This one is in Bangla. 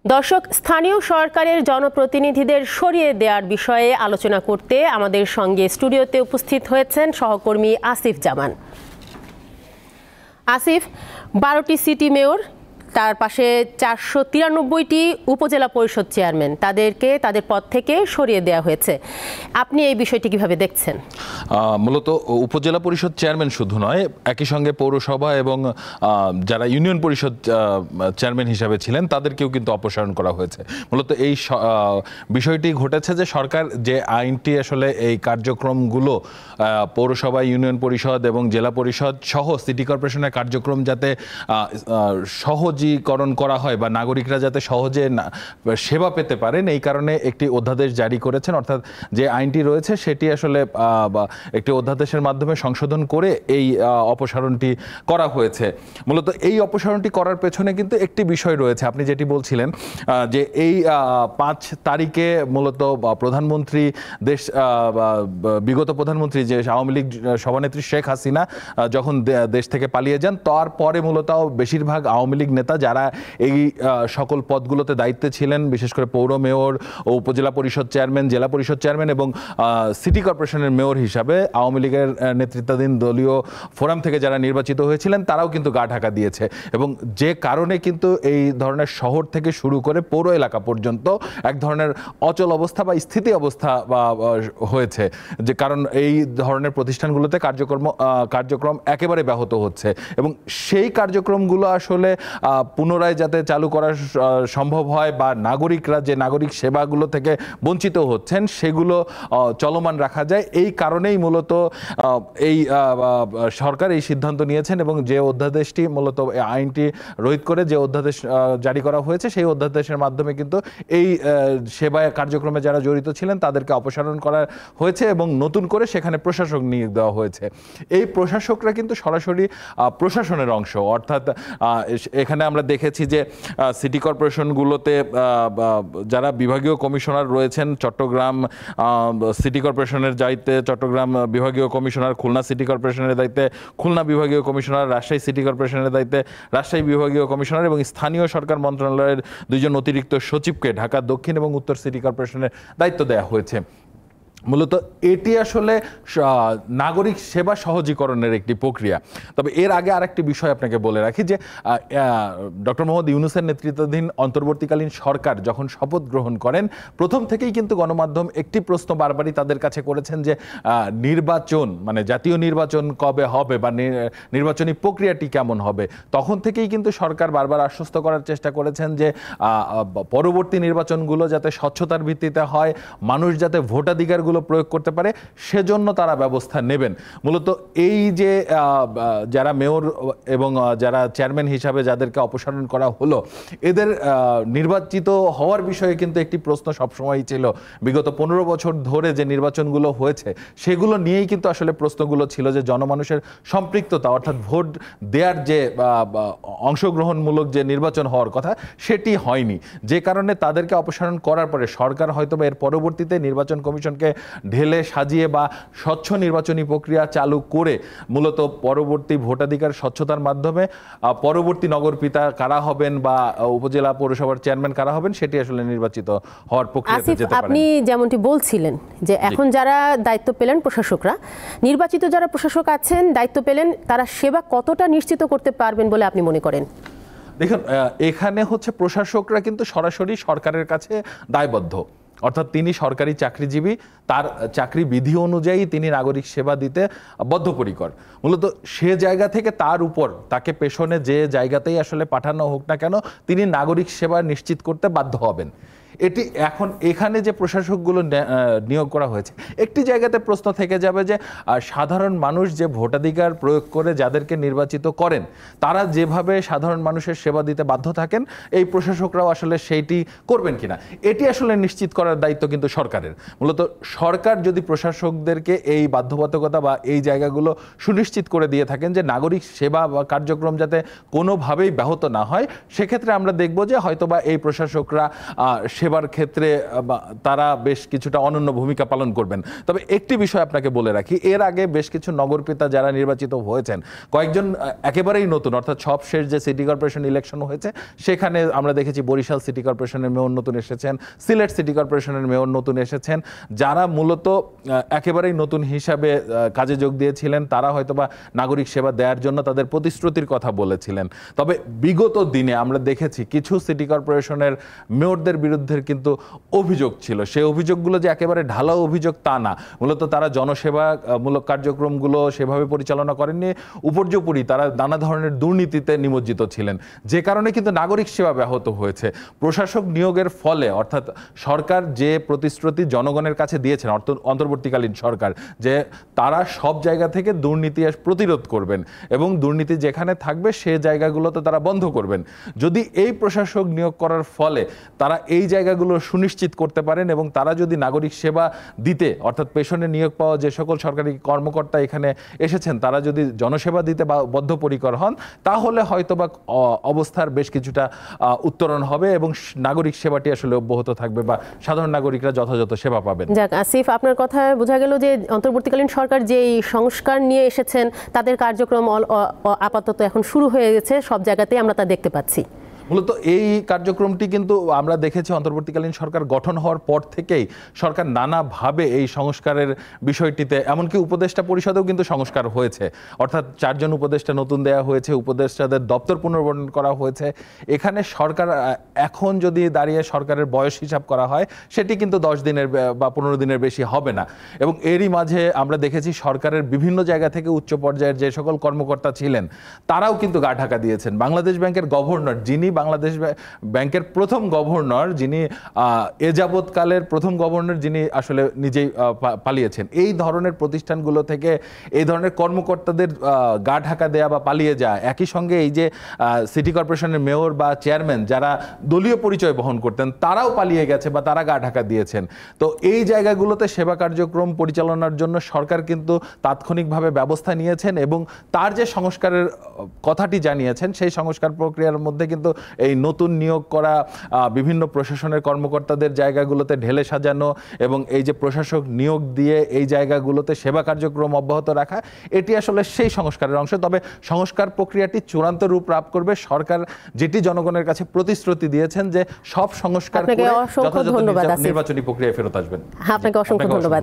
দর্শক, স্থানীয় সরকারের জনপ্রতিনিধিদের সরিয়ে দেওয়ার বিষয়ে আলোচনা করতে আমাদের সঙ্গে স্টুডিওতে উপস্থিত হয়েছেন সহকর্মী আসিফ জামান। আসিফ, 12টি সিটি মেয়র, তার পাশে 493টি উপজেলা পরিষদ চেয়ারম্যান, তাদেরকে তাদের পদ থেকে সরিয়ে দেওয়া হয়েছে। আপনি এই বিষয়টি কিভাবে দেখছেন? মূলত উপজেলা পরিষদ চেয়ারম্যান শুধু নয়, একই সঙ্গে পৌরসভা এবং যারা ইউনিয়ন পরিষদ চেয়ারম্যান হিসাবে ছিলেন তাদেরকেও কিন্তু অপসারণ করা হয়েছে। মূলত এই বিষয়টি ঘটেছে যে সরকার যে আইনটি আসলে এই কার্যক্রমগুলো পৌরসভা, ইউনিয়ন পরিষদ এবং জেলা পরিষদ সহ সিটি কর্পোরেশনের কার্যক্রম যাতে সহজীকরণ করা হয় বা নাগরিকরা যাতে সহজে সেবা পেতে পারেন, এই কারণে একটি অধ্যাদেশ জারি করেছেন। অর্থাৎ যে আইনটি রয়েছে সেটি আসলে একটি অধ্যাদেশের মাধ্যমে সংশোধন করে এই অপসারণটি করা হয়েছে। মূলত এই অপসারণটি করার পেছনে কিন্তু একটি বিষয় রয়েছে, আপনি যেটি বলছিলেন যে এই 5 তারিখে মূলত প্রধানমন্ত্রী বিগত প্রধানমন্ত্রী যে আওয়ামী লীগ সভানেত্রী শেখ হাসিনা যখন দেশ থেকে পালিয়ে যান, তারপরে মূলত বেশিরভাগ আওয়ামী লীগ নেতা যারা এই সকল পদগুলোতে দায়িত্বে ছিলেন, বিশেষ করে পৌর মেয়র ও উপজেলা পরিষদ চেয়ারম্যান, জেলা পরিষদ চেয়ারম্যান এবং সিটি কর্পোরেশনের মেয়র হিসাবে আওয়ামী লীগের নেতৃত্বাধীন দলীয় ফোরাম থেকে যারা নির্বাচিত হয়েছিলেন তারাও কিন্তু গা ঢাকা দিয়েছে। এবং যে কারণে কিন্তু এই ধরনের শহর থেকে শুরু করে পৌর এলাকা পর্যন্ত এক ধরনের অচল অবস্থা বা স্থিতি অবস্থা হয়েছে, যে কারণ এই ধরনের প্রতিষ্ঠানগুলোতে কার্যক্রম একেবারে ব্যাহত হচ্ছে এবং সেই কার্যক্রমগুলো আসলে পুনরায় যাতে চালু করা সম্ভব হয় বা নাগরিকরা যে নাগরিক সেবাগুলো থেকে বঞ্চিত হচ্ছেন সেগুলো চলমান রাখা যায়, এই কারণেই মূলত এই সরকার এই সিদ্ধান্ত নিয়েছেন এবং যে অধ্যাদেশটি মূলত আইনটি রোহিত করে যে অধ্যাদেশ জারি করা হয়েছে সেই অধ্যাদেশের মাধ্যমে কিন্তু এই সেবা কার্যক্রমে যারা জড়িত ছিলেন তাদেরকে অপসারণ করা হয়েছে এবং নতুন করে সেখানে প্রশাসক নিয়োগ দেওয়া হয়েছে। এই প্রশাসকরা কিন্তু সরাসরি প্রশাসনের অংশ, অর্থাৎ এখানে আমরা দেখেছি যে সিটি কর্পোরেশনগুলোতে যারা বিভাগীয় কমিশনার রয়েছেন, চট্টগ্রাম সিটি কর্পোরেশনের দায়িত্বে চট্টগ্রাম বিভাগীয় কমিশনার, খুলনা সিটি কর্পোরেশনের দায়িত্বে খুলনা বিভাগীয় কমিশনার, রাজশাহী সিটি কর্পোরেশনের দায়িত্বে রাজশাহী বিভাগীয় কমিশনার এবং স্থানীয় সরকার মন্ত্রণালয়ের 2 জন অতিরিক্ত সচিবকে ঢাকা দক্ষিণ এবং উত্তর সিটি কর্পোরেশনের দায়িত্ব দেওয়া হয়েছে। মূলত এটি আসলে নাগরিক সেবা সহজীকরণের একটি প্রক্রিয়া। তবে এর আগে আরেকটি বিষয় আপনাকে বলে রাখি যে ডক্টর মোহাম্মদ ইউনূসের নেতৃত্বাধীন অন্তর্বর্তীকালীন সরকার যখন শপথ গ্রহণ করেন, প্রথম থেকেই কিন্তু গণমাধ্যম একটি প্রশ্ন বারবারই তাদের কাছে করেছেন যে নির্বাচন মানে জাতীয় নির্বাচন কবে হবে বা নির্বাচনী প্রক্রিয়াটি কেমন হবে। তখন থেকেই কিন্তু সরকার বারবার আশ্বস্ত করার চেষ্টা করেছেন যে পরবর্তী নির্বাচনগুলো যাতে স্বচ্ছতার ভিত্তিতে হয়, মানুষ যাতে ভোটাধিকারগুলো প্রয়োগ করতে পারে সেজন্য তারা ব্যবস্থা নেবেন। মূলত এই যে যারা মেয়র এবং যারা চেয়ারম্যান হিসাবে যাদেরকে অপসারণ করা হলো, এদের নির্বাচিত হওয়ার বিষয়ে কিন্তু একটি প্রশ্ন সবসময়ই ছিল। বিগত 15 বছর ধরে যে নির্বাচনগুলো হয়েছে সেগুলো নিয়েই কিন্তু আসলে প্রশ্নগুলো ছিল যে জনমানুষের সম্পৃক্ততা, অর্থাৎ ভোট দেওয়ার যে অংশগ্রহণমূলক যে নির্বাচন হওয়ার কথা সেটি হয়নি, যে কারণে তাদেরকে অপসারণ করার পরে সরকার হয়তো এর পরবর্তীতে নির্বাচন কমিশনকে ঢেলে সাজিয়ে বা স্বচ্ছ নির্বাচনী প্রক্রিয়া চালু করে মূলত পরবর্তী ভোটাধিকার স্বচ্ছতার মাধ্যমে পরবর্তী নগরপিতা কারা হবেন বা উপজেলা পৌরসভার চেয়ারম্যান কারা হবেন সেটি আসলে নির্বাচিত হওয়ার প্রক্রিয়াতে যেতে পারে। আপনি যেমনটি বলছিলেন যে এখন যারা দায়িত্ব পেলেন প্রশাসকরা, নির্বাচিত যারা প্রশাসক আছেন দায়িত্ব পেলেন, তারা সেবা কতটা নিশ্চিত করতে পারবেন বলে আপনি মনে করেন? দেখুন, এখানে হচ্ছে প্রশাসকরা কিন্তু সরাসরি সরকারের কাছে দায়বদ্ধ, অর্থাৎ তিনি সরকারি চাকরিজীবী, তার চাকরি বিধি অনুযায়ী তিনি নাগরিক সেবা দিতে বদ্ধপরিকর। মূলত সে জায়গা থেকে তার উপর তাকে পেছনে যে জায়গাতেই আসলে পাঠানো হোক না কেন তিনি নাগরিক সেবা নিশ্চিত করতে বাধ্য হবেন। এটি এখন এখানে যে প্রশাসকগুলো নিয়োগ করা হয়েছে, একটি জায়গাতে প্রশ্ন থেকে যাবে যে সাধারণ মানুষ যে ভোটাধিকার প্রয়োগ করে যাদেরকে নির্বাচিত করেন তারা যেভাবে সাধারণ মানুষের সেবা দিতে বাধ্য থাকেন এই প্রশাসকরাও আসলে সেইটি করবেন কিনা, এটি আসলে নিশ্চিত করার দায়িত্ব কিন্তু সরকারের। মূলত সরকার যদি প্রশাসকদেরকে এই বাধ্যবাধকতা বা এই জায়গাগুলো সুনিশ্চিত করে দিয়ে থাকেন যে নাগরিক সেবা বা কার্যক্রম যাতে কোনোভাবেই ব্যাহত না হয়, সেক্ষেত্রে আমরা দেখব যে হয়তোবা এই প্রশাসকরা সেবা সেবার ক্ষেত্রে তারা বেশ কিছুটা অনন্য ভূমিকা পালন করবেন। তবে একটি বিষয় আপনাকে বলে রাখি, এর আগে বেশ কিছু নগরপিতা যারা নির্বাচিত হয়েছেন, কয়েকজন একেবারেই নতুন, অর্থাৎ সবশেষ যে সিটি কর্পোরেশন ইলেকশন হয়েছে সেখানে আমরা দেখেছি বরিশাল সিটি কর্পোরেশনের মেয়র নতুন এসেছেন, সিলেট সিটি কর্পোরেশনের মেয়র নতুন এসেছেন, যারা মূলত একেবারেই নতুন হিসাবে কাজে যোগ দিয়েছিলেন। তারা হয়তোবা নাগরিক সেবা দেওয়ার জন্য তাদের প্রতিশ্রুতির কথা বলেছিলেন। তবে বিগত দিনে আমরা দেখেছি কিছু সিটি কর্পোরেশনের মেয়রদের বিরুদ্ধে কিন্তু অভিযোগ ছিল। সেই অভিযোগগুলো যে একেবারে ঢালাও অভিযোগ তা না, মূলত তারা জনসেবামূলক কার্যক্রমগুলো সেভাবে পরিচালনা করেননি, উপর্যুপরি তারা নানা ধরনের দুর্নীতিতে নিমজ্জিত ছিলেন, যে কারণে কিন্তু নাগরিক সেবা ব্যাহত হয়েছে। প্রশাসক নিয়োগের ফলে, অর্থাৎ সরকার যে প্রতিশ্রুতি জনগণের কাছে দিয়েছেন অন্তর্বর্তীকালীন সরকার, যে তারা সব জায়গা থেকে দুর্নীতি প্রতিরোধ করবেন এবং দুর্নীতি যেখানে থাকবে সে জায়গাগুলোতে তারা বন্ধ করবেন। যদি এই প্রশাসক নিয়োগ করার ফলে তারা এই জায়গাগুলো সুনিশ্চিত করতে পারেন এবং তারা যদি নাগরিক সেবা দিতে, অর্থাৎ পেশনে নিয়োগ পাওয়া যে সকল সরকারি কর্মকর্তা এখানে এসেছেন তারা যদি জনসেবা দিতে বা বদ্ধপরিকর হন, তাহলে হয়তোবা অবস্থার বেশ কিছুটা উত্তরণ হবে এবং নাগরিক সেবাটি আসলে অব্যাহত থাকবে বা সাধারণ নাগরিকরা যথাযথ সেবা পাবেন। যাক আসিফ, আপনার কথায় বোঝা গেল যে অন্তর্বর্তীকালীন সরকার যেই সংস্কার নিয়ে এসেছেন তাদের কার্যক্রম আপাতত এখন শুরু হয়ে গেছে, সব জায়গাতেই আমরা তা দেখতে পাচ্ছি। মূলত এই কার্যক্রমটি কিন্তু আমরা দেখেছি অন্তর্বর্তীকালীন সরকার গঠন হওয়ার পর থেকেই সরকার নানাভাবে এই সংস্কারের বিষয়টিতে, এমনকি উপদেষ্টা পরিষদেও কিন্তু সংস্কার হয়েছে, অর্থাৎ 4 জন উপদেষ্টা নতুন দেওয়া হয়েছে, উপদেষ্টাদের দপ্তর পুনর্গঠন করা হয়েছে। এখানে সরকার এখন যদি দাঁড়িয়ে সরকারের বয়স হিসাব করা হয় সেটি কিন্তু 10 দিনের বা 15 দিনের বেশি হবে না। এবং এরই মাঝে আমরা দেখেছি সরকারের বিভিন্ন জায়গা থেকে উচ্চ পর্যায়ের যে সকল কর্মকর্তা ছিলেন তারাও কিন্তু গা ঢাকা দিয়েছেন। বাংলাদেশ ব্যাংকের গভর্নর, যিনি বাংলাদেশ ব্যাংকের প্রথম গভর্নর, যিনি এ যাবৎকালের প্রথম গভর্নর, যিনি আসলে নিজেই পালিয়েছেন, এই ধরনের প্রতিষ্ঠানগুলো থেকে এই ধরনের কর্মকর্তাদের গা ঢাকা দেয়া বা পালিয়ে যায়। একই সঙ্গে এই যে সিটি কর্পোরেশনের মেয়র বা চেয়ারম্যান যারা দলীয় পরিচয় বহন করতেন তারাও পালিয়ে গেছে বা তারা গা ঢাকা দিয়েছেন। তো এই জায়গাগুলোতে সেবা কার্যক্রম পরিচালনার জন্য সরকার কিন্তু তাৎক্ষণিকভাবে ব্যবস্থা নিয়েছেন এবং তার যে সংস্কারের কথাটি জানিয়েছেন সেই সংস্কার প্রক্রিয়ার মধ্যে কিন্তু এই নতুন নিয়োগ করা বিভিন্ন প্রশাসনের কর্মকর্তাদের জায়গাগুলোতে ঢেলে সাজানো এবং এই যে প্রশাসক নিয়োগ দিয়ে এই জায়গাগুলোতে সেবা কার্যক্রম অব্যাহত রাখা, এটি আসলে সেই সংস্কারের অংশ। তবে সংস্কার প্রক্রিয়াটি চূড়ান্ত রূপ লাভ করবে সরকার যেটি জনগণের কাছে প্রতিশ্রুতি দিয়েছেন যে সব সংস্কার করে যথাযথ নির্বাচনী প্রক্রিয়ায় ফেরত আসবেন। আপনাকে অসংখ্য ধন্যবাদ।